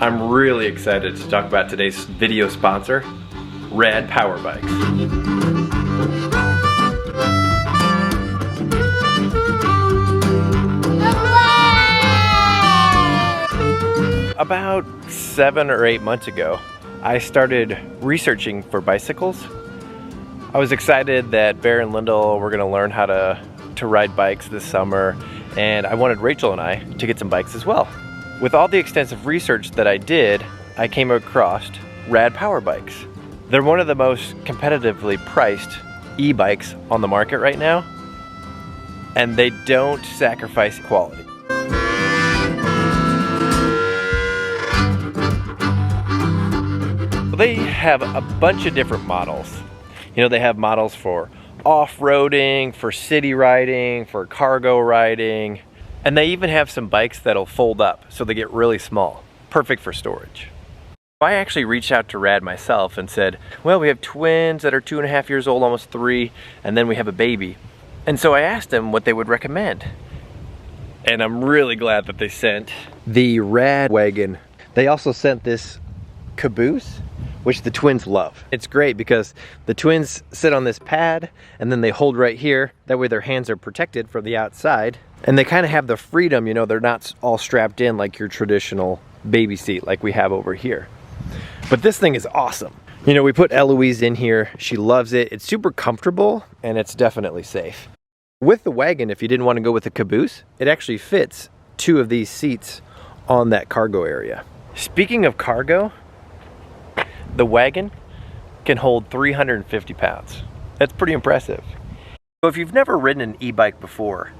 I'm really excited to talk about today's video sponsor, Rad Power Bikes. About 7 or 8 months ago, I started researching for bicycles. I was excited that Berend Lyndle were going to learn how to ride bikes this summer, and I wanted Rachel and I to get some bikes as well. With all the extensive research that I did, I came across Rad Power Bikes. They're one of the most competitively priced e-bikes on the market right now, and they don't sacrifice quality. They have a bunch of different models. You know, they have models for off-roading, for city riding, for cargo riding, and they even have some bikes that'll fold up so they get really small, perfect for storage. I actually reached out to Rad myself and said, well, we have twins that are 2.5 years old, almost 3, and then we have a baby. And so I asked them what they would recommend. And I'm really glad that they sent the Rad wagon. They also sent this caboose, which the twins love. It's great because the twins sit on this pad and then they hold right here. That way their hands are protected from the outside. And they kind of have the freedom, you know, they're not all strapped in like your traditional baby seat like we have over here. But this thing is awesome. You know, we put Eloise in here. She loves it. It's super comfortable and it's definitely safe. With the wagon, if you didn't want to go with the caboose, it actually fits 2 of these seats on that cargo area. Speaking of cargo, the wagon can hold 350 pounds. That's pretty impressive. So if you've never ridden an e-bike before,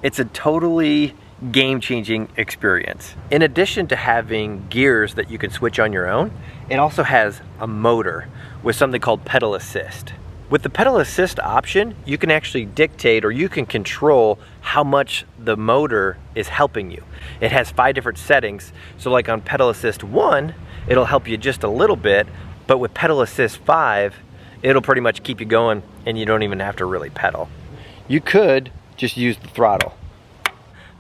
it's a totally game-changing experience. In addition to having gears that you can switch on your own, it also has a motor with something called pedal assist. With the pedal assist option, you can actually dictate or you can control how much the motor is helping you. It has 5 different settings. So like on pedal assist 1, it'll help you just a little bit, but with pedal assist 5, it'll pretty much keep you going and you don't even have to really pedal. You could just use the throttle.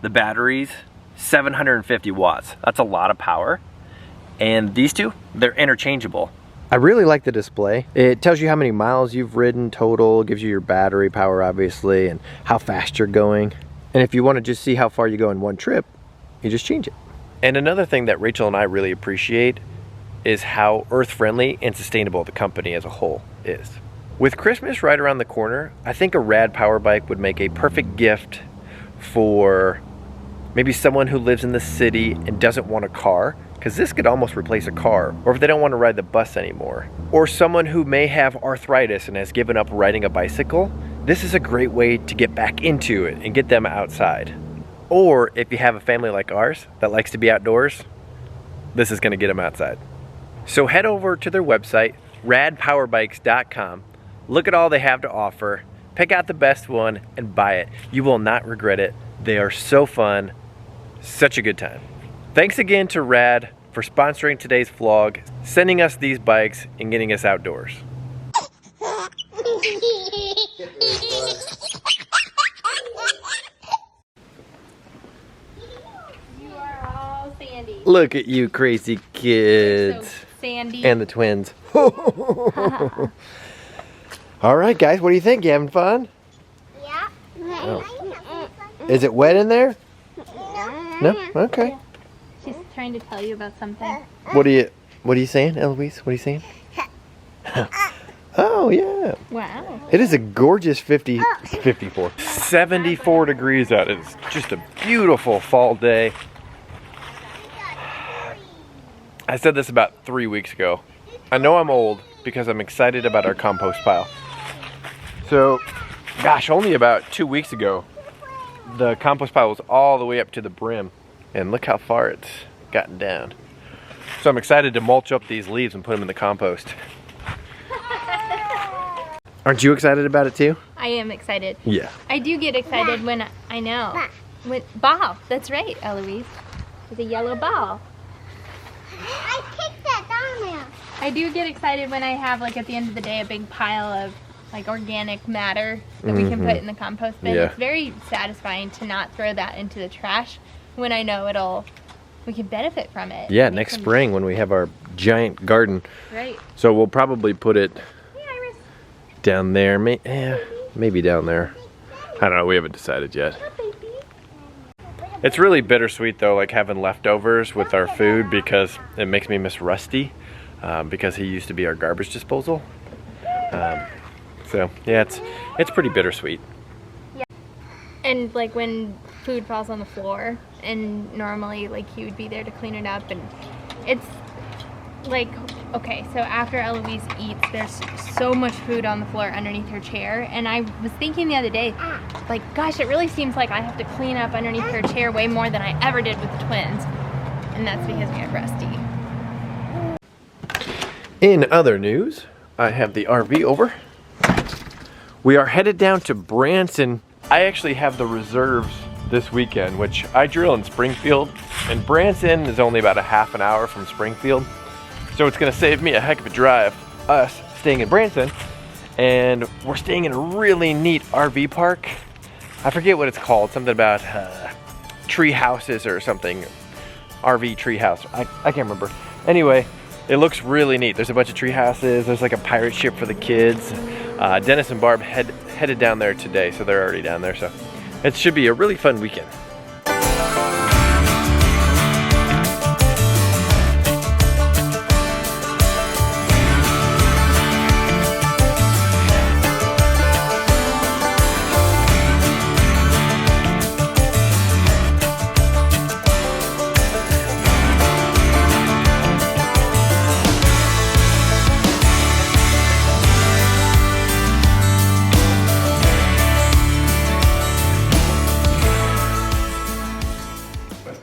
The batteries, 750 watts. That's a lot of power. And these two, they're interchangeable. I really like the display. It tells you how many miles you've ridden total, gives you your battery power obviously, and how fast you're going. And if you want to just see how far you go in one trip, you just change it. And another thing that Rachel and I really appreciate is how earth-friendly and sustainable the company as a whole is. With Christmas right around the corner, I think a Rad Power Bike would make a perfect gift for maybe someone who lives in the city and doesn't want a car, because this could almost replace a car, or if they don't want to ride the bus anymore. Or someone who may have arthritis and has given up riding a bicycle, this is a great way to get back into it and get them outside. Or if you have a family like ours that likes to be outdoors, this is going to get them outside. So head over to their website, radpowerbikes.com, look at all they have to offer, pick out the best one and buy it. You will not regret it. They are so fun, such a good time. Thanks again to Rad for sponsoring today's vlog, sending us these bikes and getting us outdoors. You are all sandy. Look at you crazy kids. So sandy. And the twins. All right, guys, what do you think? You having fun? Yeah. Oh. Is it wet in there? No? Okay. She's trying to tell you about something. What are you saying, Eloise? What are you saying? Oh, yeah. Wow. It is a gorgeous 74 degrees out. It's just a beautiful fall day. I said this about 3 weeks ago. I know I'm old because I'm excited about our compost pile. So, gosh, only about 2 weeks ago, the compost pile was all the way up to the brim. And look how far it's gotten down. So I'm excited to mulch up these leaves and put them in the compost. Aren't you excited about it too? I am excited. Yeah. I do get excited when I know. Ball. That's right, Eloise. It's a yellow ball. I picked that down there. I do get excited when I have, like, at the end of the day, a big pile of, like, organic matter that we can put in the compost bin. Yeah. It's very satisfying to not throw that into the trash when I know it'll we can benefit from it. Yeah, Make next some- spring when we have our giant garden. Right. So we'll probably put it Hey, Iris. down there, maybe down there. I don't know, we haven't decided yet. It's really bittersweet though, like having leftovers with our food, because it makes me miss Rusty, because he used to be our garbage disposal. So yeah, it's pretty bittersweet. And like when food falls on the floor, and normally like he would be there to clean it up, and it's like, okay, so after Eloise eats, there's so much food on the floor underneath her chair, and I was thinking the other day, like, gosh, it really seems like I have to clean up underneath her chair way more than I ever did with the twins, and that's because we have Rusty. In other news, I have the RV over. We are headed down to Branson. I actually have the reserves this weekend, which I drill in Springfield, and Branson is only about a half an hour from Springfield. So it's gonna save me a heck of a drive, us staying in Branson, and we're staying in a really neat RV park. I forget what it's called, something about tree houses or something. RV tree house, I can't remember. Anyway, it looks really neat. There's a bunch of tree houses, there's like a pirate ship for the kids. Dennis and Barb headed down there today, so they're already down there, so it should be a really fun weekend.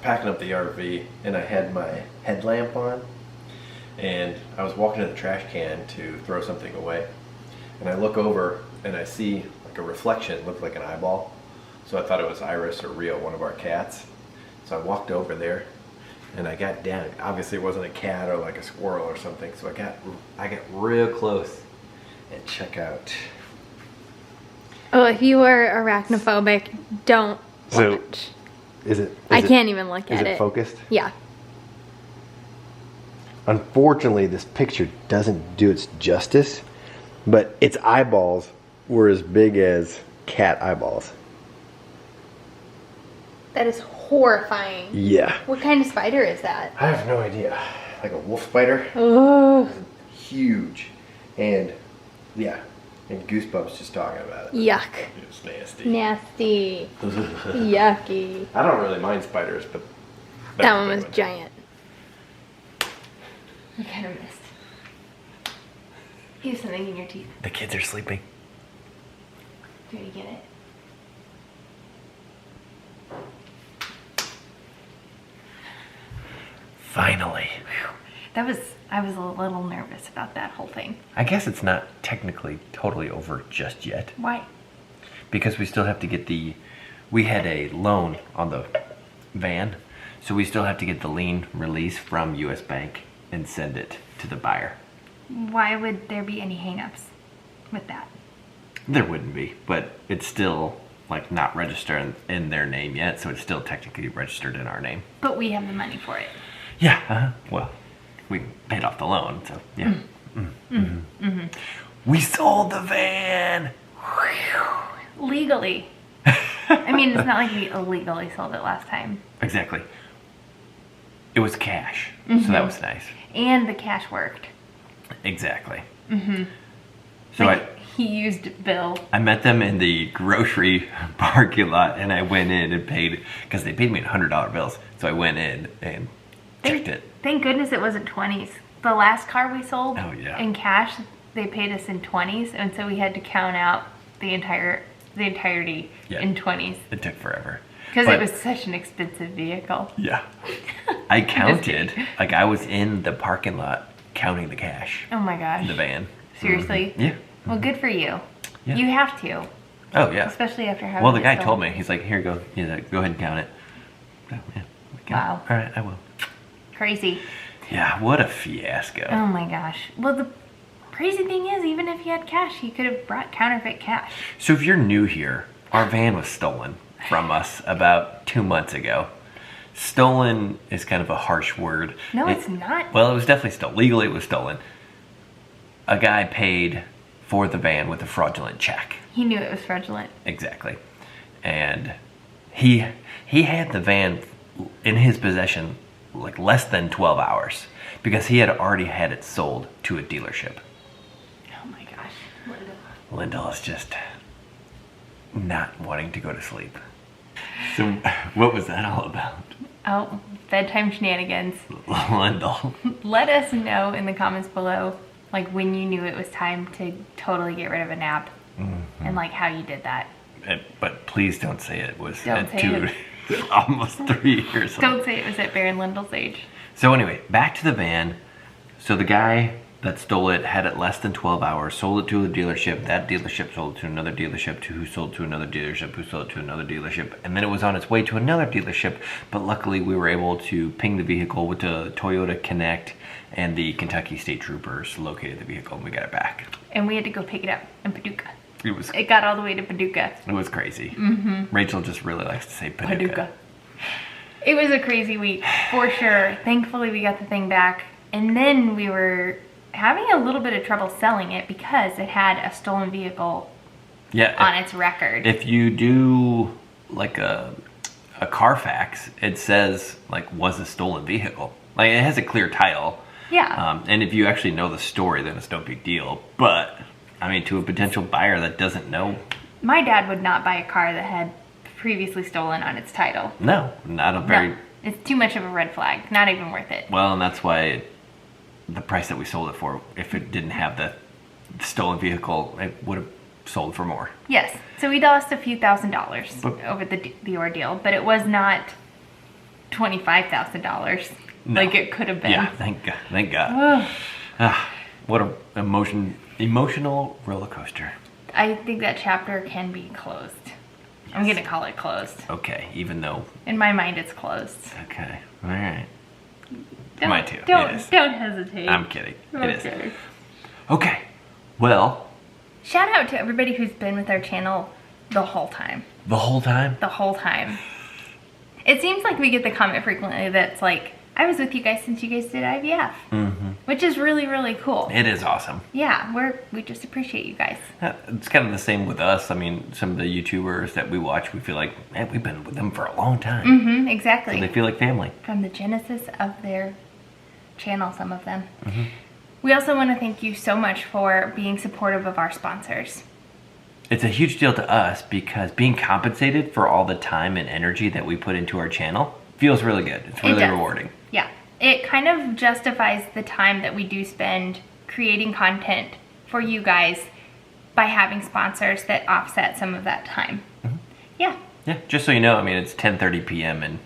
Packing up the RV, and I had my headlamp on, and I was walking to the trash can to throw something away, and I look over and I see like a reflection, looked like an eyeball, so I thought it was Iris or Rio, one of our cats. So I walked over there and I got down. Obviously it wasn't a cat or like a squirrel or something, so I got real close, and check out. Oh, if you are arachnophobic, don't watch. I can't even look at it. Is it focused? Yeah. Unfortunately, this picture doesn't do its justice, but its eyeballs were as big as cat eyeballs. That is horrifying. Yeah. What kind of spider is that? I have no idea. Like a wolf spider. Oh. Huge. And yeah, and goosebumps just talking about it. Yuck. It's nasty. Nasty. Yucky. I don't really mind spiders, but that one was giant. You kind of missed. You have something in your teeth. The kids are sleeping. Do you get it? Finally. I was a little nervous about that whole thing. I guess it's not technically totally over just yet. Why? Because we still have to get we had a loan on the van, so we still have to get the lien release from US Bank and send it to the buyer. Why would there be any hangups with that? There wouldn't be, but it's still like not registered in their name yet, so it's still technically registered in our name. But we have the money for it. Yeah, well, we paid off the loan, so yeah. We sold the van! Legally. I mean, it's not like we illegally sold it last time. Exactly. It was cash, so that was nice. And the cash worked. Exactly. So like he used Bill. I met them in the grocery parking lot, and I went in and paid, because they paid me $100 bills, so I went in and checked it. Thank goodness it wasn't 20s. The last car we sold in cash, they paid us in 20s, and so we had to count out the entirety in 20s. It took forever. Because it was such an expensive vehicle. Yeah. I counted, like I was in the parking lot counting the cash. Oh my gosh. In the van. Seriously? Yeah. Well, good for you. Yeah. You have to. Oh yeah. Especially after having. Well, the guy told me, he's like, here, go ahead and count it. Oh, yeah. Wow. All right, I will. Crazy. Yeah, what a fiasco. Oh my gosh. Well, the crazy thing is, even if you had cash, you could have brought counterfeit cash. So if you're new here, our van was stolen from us about 2 months ago. Stolen is kind of a harsh word. No, it's not. Well, it was definitely stolen. Legally, it was stolen. A guy paid for the van with a fraudulent check. He knew it was fraudulent. Exactly. And he had the van in his possession like less than 12 hours because he had already had it sold to a dealership. Oh my gosh. Lyndle is just not wanting to go to sleep. So what was that all about? Oh, bedtime shenanigans. Lyndle. Let us know in the comments below, like when you knew it was time to totally get rid of a nap, and like how you did that. But please don't say it was Don't at say almost 3 years old. Don't say it was at Berend Lyndle's age. So anyway, back to the van. So the guy that stole it had it less than 12 hours, sold it to a dealership. That dealership sold it to another dealership, who sold to another dealership, who sold it to another dealership. And then it was on its way to another dealership. But luckily we were able to ping the vehicle with the Toyota Connect, and the Kentucky State Troopers located the vehicle and we got it back. And we had to go pick it up in Paducah. It got all the way to Paducah. It was crazy. Rachel just really likes to say Paducah. It was a crazy week, for sure. Thankfully, we got the thing back. And then we were having a little bit of trouble selling it because it had a stolen vehicle on its record. If you do like a Carfax, it says like was a stolen vehicle. Like it has a clear title. Yeah. And if you actually know the story, then it's no big deal. But I mean, to a potential buyer that doesn't know. My dad would not buy a car that had previously stolen on its title. No, not a very... No, it's too much of a red flag. Not even worth it. Well, and that's why the price that we sold it for, if it didn't have the stolen vehicle, it would have sold for more. Yes. So we lost a few $1,000s over the ordeal, but it was not $25,000 like it could have been. Yeah, thank God. Thank God. What an emotional roller coaster. I think that chapter can be closed. Yes. I'm going to call it closed. Okay, even though... In my mind, it's closed. Okay, all right. Mine too. Don't hesitate. I'm kidding. Okay. It is. Okay, well... Shout out to everybody who's been with our channel the whole time. The whole time? The whole time. It seems like we get the comment frequently that's like, I was with you guys since you guys did IVF. Which is really, really cool. It is awesome. Yeah, we just appreciate you guys. It's kind of the same with us. I mean, some of the YouTubers that we watch, we feel like, man, we've been with them for a long time. Exactly. So they feel like family. From the genesis of their channel, some of them. We also want to thank you so much for being supportive of our sponsors. It's a huge deal to us because being compensated for all the time and energy that we put into our channel feels really good. It's really rewarding. Yeah. It kind of justifies the time that we do spend creating content for you guys by having sponsors that offset some of that time. Yeah. Yeah, just so you know, I mean, it's 10:30 p.m. and...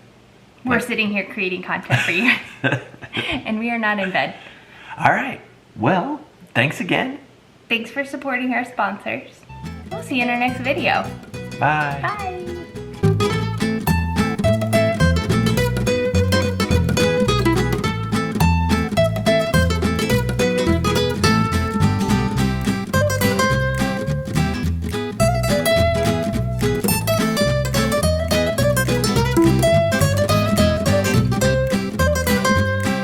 We're sitting here creating content for you guys. And we are not in bed. All right. Well, thanks again. Thanks for supporting our sponsors. We'll see you in our next video. Bye. Bye.